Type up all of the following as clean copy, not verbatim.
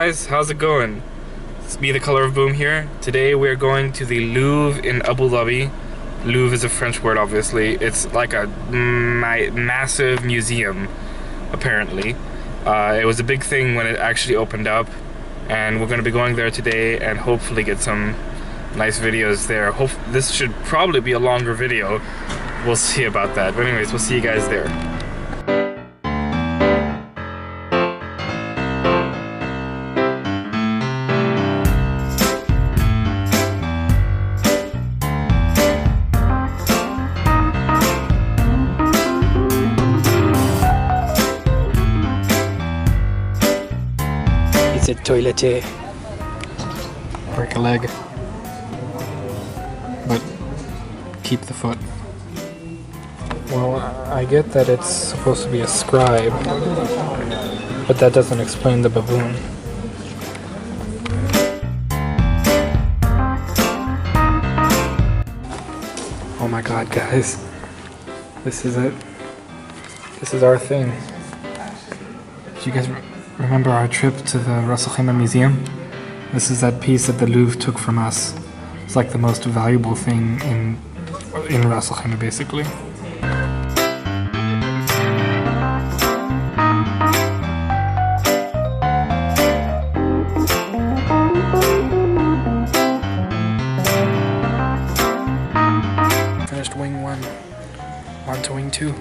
Guys, how's it going? It's me, the Color of Boom here. Today we're going to the Louvre in Abu Dhabi. Louvre is a French word, obviously. It's like a massive museum, apparently. It was a big thing when it actually opened up, and we're going to be going there today and hopefully get some nice videos there. This should probably be a longer video. We'll see about that. But anyways, we'll see you guys there. It's a toilet. Break a leg, but keep the foot. Well, I get that it's supposed to be a scribe, but that doesn't explain the baboon. Oh my god, guys. This is it. This is our thing. Do you guys remember our trip to the Ras Al Khaimah Museum? This is that piece that the Louvre took from us. It's like the most valuable thing in Ras Al Khaimah, basically. Finished wing 1, on to wing 2.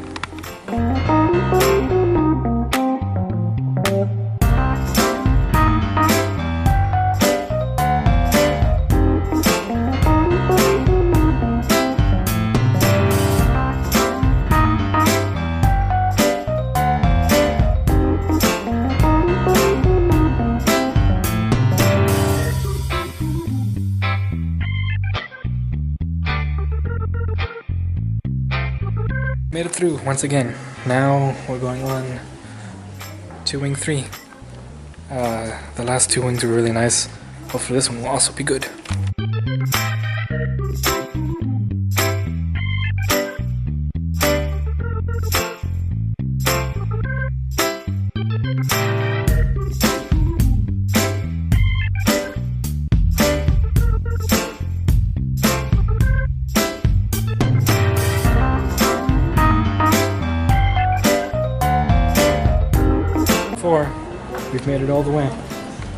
Made it through once again. Now we're going on to wing 3. The last 2 wings were really nice. Hopefully this one will also be good. We've made it all the way.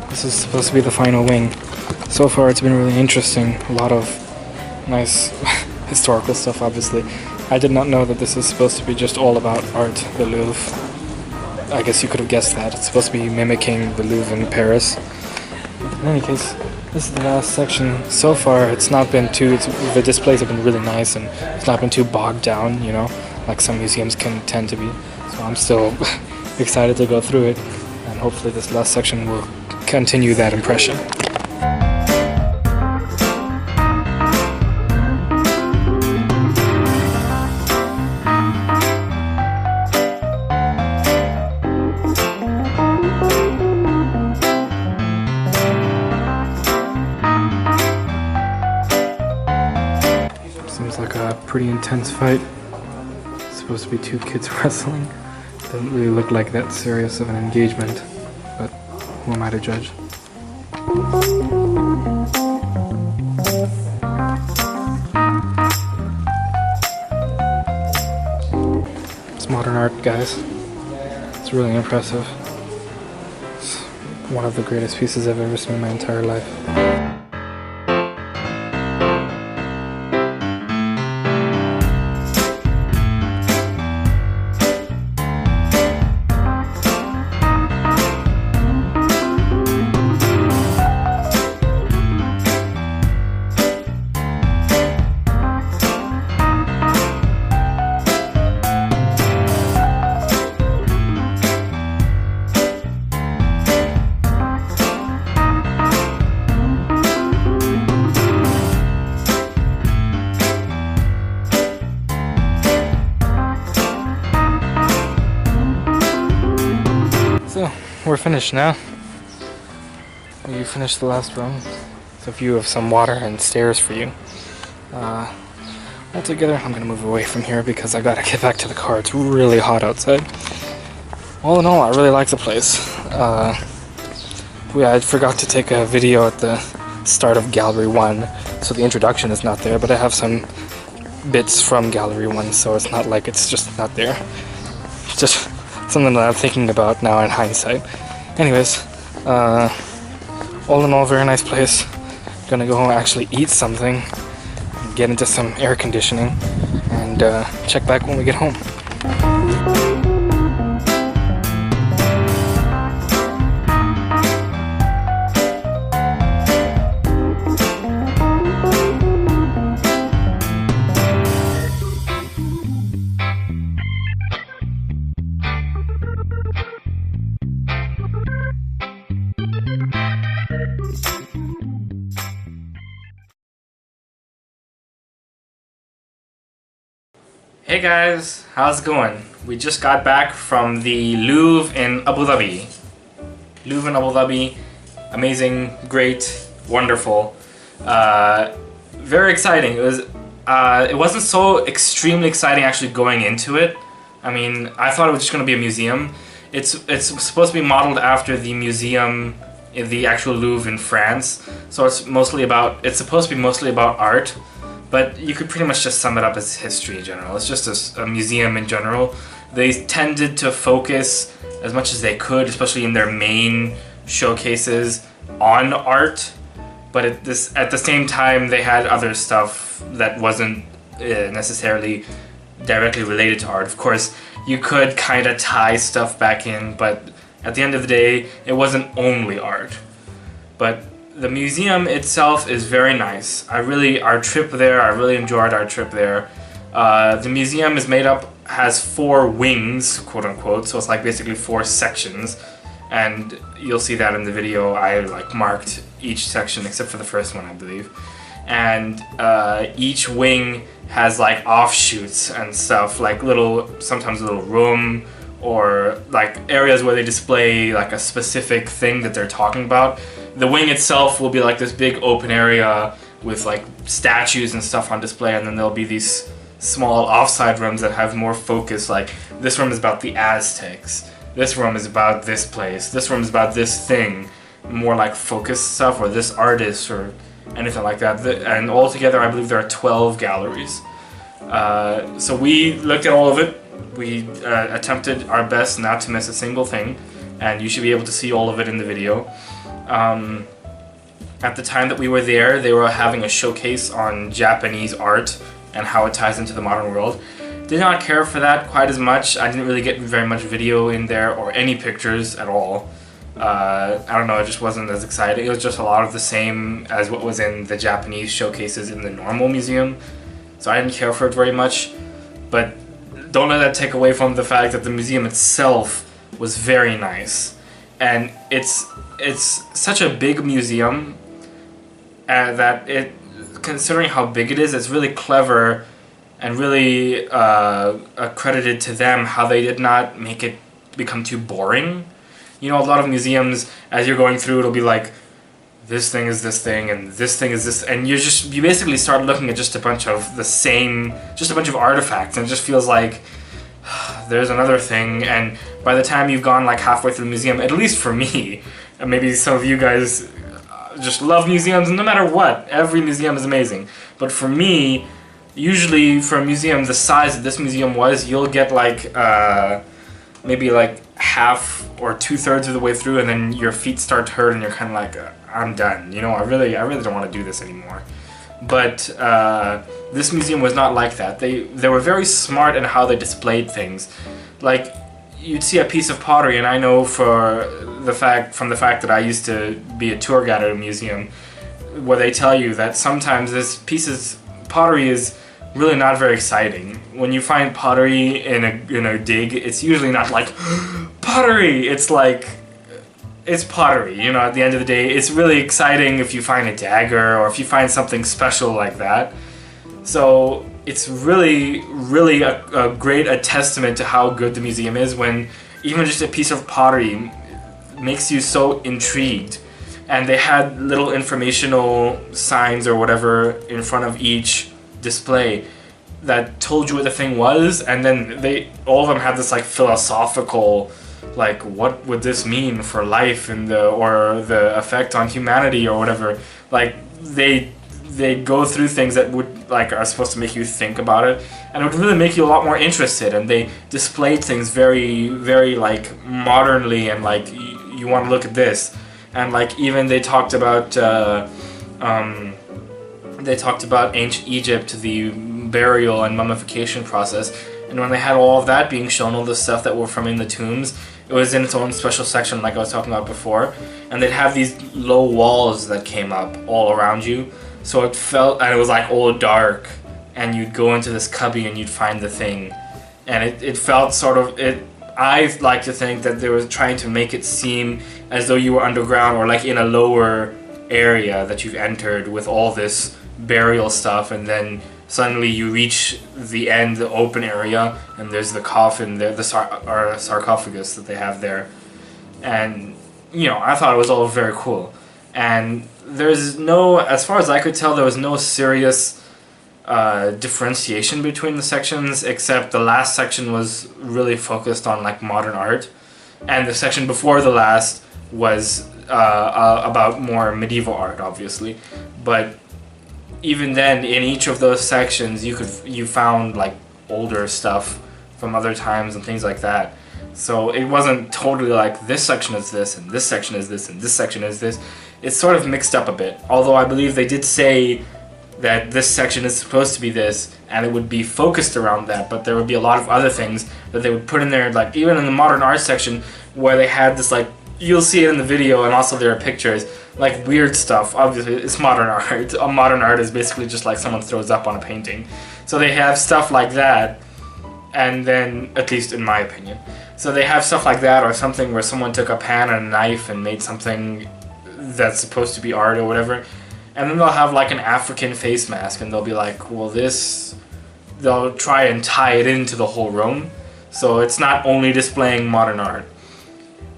This is supposed to be the final wing. So far it's been really interesting. A lot of nice historical stuff, obviously. I did not know that this is supposed to be just all about art, the Louvre. I guess you could have guessed that. It's supposed to be mimicking the Louvre in Paris. In any case, this is the last section. So far it's not been too, the displays have been really nice and it's not been too bogged down, you know, like some museums can tend to be. So I'm still excited to go through it. And hopefully this last section will continue that impression. Seems like a pretty intense fight. It's supposed to be 2 kids wrestling. Doesn't really look like that serious of an engagement, but who am I to judge? It's modern art, guys. It's really impressive. It's one of the greatest pieces I've ever seen in my entire life. So, we're finished now. We finished the last room. It's a view of some water and stairs for you. Altogether, I'm gonna move away from here because I gotta get back to the car. It's really hot outside. All in all, I really like the place. I forgot to take a video at the start of Gallery 1, so the introduction is not there, but I have some bits from Gallery 1, so it's not like it's just not there. It's just something that I'm thinking about now in hindsight. Anyways, all in all, very nice place. Gonna go actually eat something, get into some air conditioning, and check back when we get home. Hey guys, how's it going? We just got back from the Louvre in Abu Dhabi. Louvre in Abu Dhabi, amazing, great, wonderful, very exciting. It wasn't so extremely exciting actually going into it. I mean, I thought it was just going to be a museum. It's supposed to be modeled after the museum in the actual Louvre in France, so it's supposed to be mostly about art. But you could pretty much just sum it up as history in general. It's just a museum in general. They tended to focus as much as they could, especially in their main showcases, on art. But at the same time, they had other stuff that wasn't necessarily directly related to art. Of course, you could kind of tie stuff back in, but at the end of the day, it wasn't only art. But the museum itself is very nice. I really enjoyed our trip there. The museum has 4 wings, quote unquote, so it's like basically 4 sections, and you'll see that in the video. I like marked each section except for the first one, I believe. And each wing has like offshoots and stuff, like sometimes a little room, or like areas where they display like a specific thing that they're talking about. The wing itself will be like this big open area with like statues and stuff on display, and then there'll be these small offside rooms that have more focus, like this room is about the Aztecs, this room is about this place, this room is about this thing, more like focused stuff, or this artist, or anything like that. And altogether I believe there are 12 galleries. So we looked at all of it. We attempted our best not to miss a single thing, and you should be able to see all of it in the video. At the time that we were there, they were having a showcase on Japanese art and how it ties into the modern world. Did not care for that quite as much. I didn't really get very much video in there or any pictures at all. I don't know, it just wasn't as exciting. It was just a lot of the same as what was in the Japanese showcases in the normal museum. So I didn't care for it very much. But don't let that take away from the fact that the museum itself was very nice. And it's such a big museum that considering how big it is, it's really clever and really credited to them how they did not make it become too boring. You know, a lot of museums, as you're going through, it'll be like, this thing is this thing, and this thing is this, and you basically start looking at just a bunch of artifacts, and it just feels like there's another thing. And by the time you've gone like halfway through the museum, at least for me, and maybe some of you guys just love museums, and no matter what, every museum is amazing. But for me, usually for a museum the size that this museum was, you'll get like maybe like half or 2/3 of the way through, and then your feet start to hurt, and you're kind of like, I'm done. You know, I really don't want to do this anymore. But this museum was not like that. They were very smart in how they displayed things. Like, you'd see a piece of pottery, and I know from the fact that I used to be a tour guide at a museum, where they tell you that sometimes this pottery is really not very exciting. When you find pottery in a dig, it's usually not like pottery. It's like, it's pottery, you know. At the end of the day, it's really exciting if you find a dagger or if you find something special like that. So it's really a great testament to how good the museum is when even just a piece of pottery makes you so intrigued. And they had little informational signs or whatever in front of each display that told you what the thing was, and then all of them had this like philosophical like what would this mean for life and the effect on humanity or whatever. Like they go through things that would like are supposed to make you think about it, and it would really make you a lot more interested. And they displayed things very, very like modernly, and like you want to look at this. And like even they talked about ancient Egypt, the burial and mummification process. And when they had all of that being shown, all the stuff that were from in the tombs, it was in its own special section, like I was talking about before. And they'd have these low walls that came up all around you. So it felt, and it was like all dark. And you'd go into this cubby and you'd find the thing. And it felt sort of, I like to think that they were trying to make it seem as though you were underground or like in a lower area that you've entered with all this burial stuff, and then suddenly you reach the end, the open area, and there's the coffin there, the sarcophagus that they have there. And, you know, I thought it was all very cool. And there's no, as far as I could tell, there was no serious differentiation between the sections, except the last section was really focused on like modern art, and the section before the last was about more medieval art, obviously. But even then, in each of those sections, you found like older stuff from other times and things like that. So it wasn't totally like this section is this and this section is this and this section is this. It's sort of mixed up a bit. Although I believe they did say that this section is supposed to be this, and it would be focused around that, but there would be a lot of other things that they would put in there, like even in the modern art section, where they had this, like, you'll see it in the video, and also there are pictures, like weird stuff. Obviously, it's modern art. Modern art is basically just like someone throws up on a painting. So they have stuff like that, and then, at least in my opinion, so they have stuff like that, or something where someone took a pan and a knife and made something that's supposed to be art or whatever. And then they'll have like an African face mask, and they'll be like, well, they'll try and tie it into the whole room. So it's not only displaying modern art.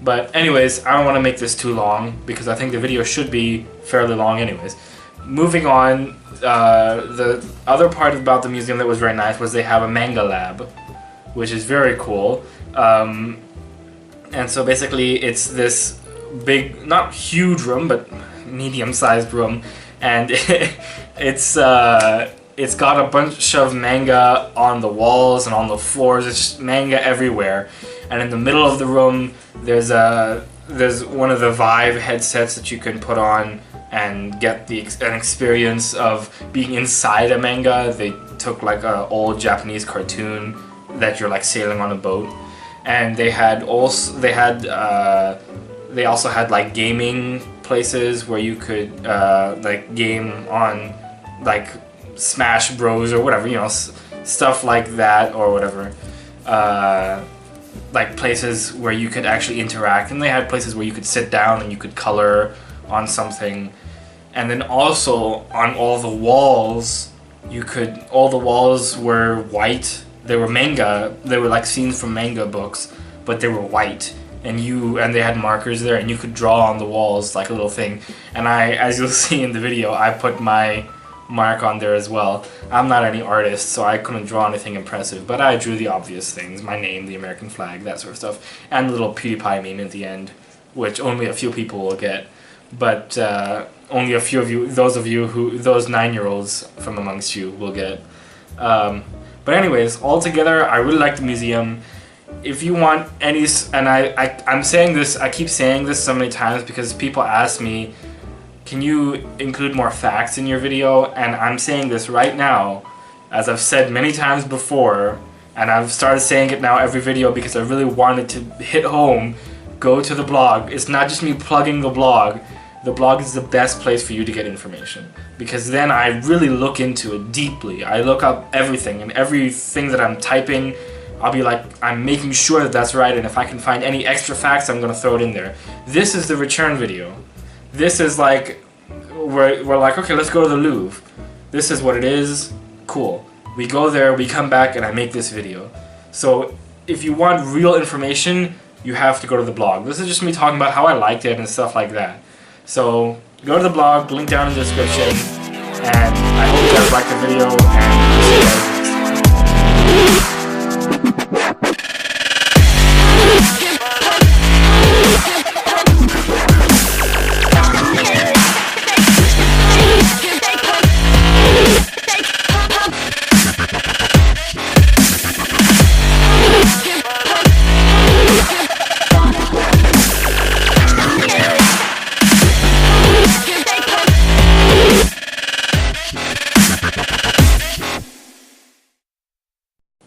But anyways, I don't want to make this too long, because I think the video should be fairly long anyways. Moving on, the other part about the museum that was very nice was they have a manga lab, which is very cool. And so basically it's this big, not huge room, but medium-sized room. And it's got a bunch of manga on the walls and on the floors. It's just manga everywhere. And in the middle of the room, there's one of the Vive headsets that you can put on and get an experience of being inside a manga. They took like an old Japanese cartoon that you're like sailing on a boat. And they also had like gaming places where you could like game on like Smash Bros or whatever, you know, stuff like that or whatever. Like places where you could actually interact, and they had places where you could sit down and you could color on something. And then also on all the walls, all the walls were white. They were manga, they were like scenes from manga books, but they were white. And they had markers there, and you could draw on the walls like a little thing. And as you'll see in the video, I put my mark on there as well. I'm not any artist, so I couldn't draw anything impressive, but I drew the obvious things: my name, the American flag, that sort of stuff, and the little PewDiePie meme at the end, which only a few people will get. But only a few of you, those 9-year-olds from amongst you, will get. But anyways, altogether, I really like the museum. If you want any, and I'm saying this, I keep saying this so many times because people ask me, can you include more facts in your video? And I'm saying this right now, as I've said many times before, and I've started saying it now every video because I really wanted to hit home. Go to the blog. It's not just me plugging the blog. The blog is the best place for you to get information, because then I really look into it deeply. I look up everything, and everything that I'm typing, I'll be like, I'm making sure that that's right, and if I can find any extra facts, I'm gonna throw it in there. This is the return video. This is like, we're like, okay, let's go to the Louvre. This is what it is, cool. We go there, we come back, and I make this video. So if you want real information, you have to go to the blog. This is just me talking about how I liked it and stuff like that. So go to the blog, link down in the description, and I hope you guys liked the video, and see you guys next time.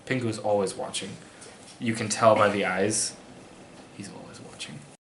Pingu is always watching. You can tell by the eyes. He's always watching.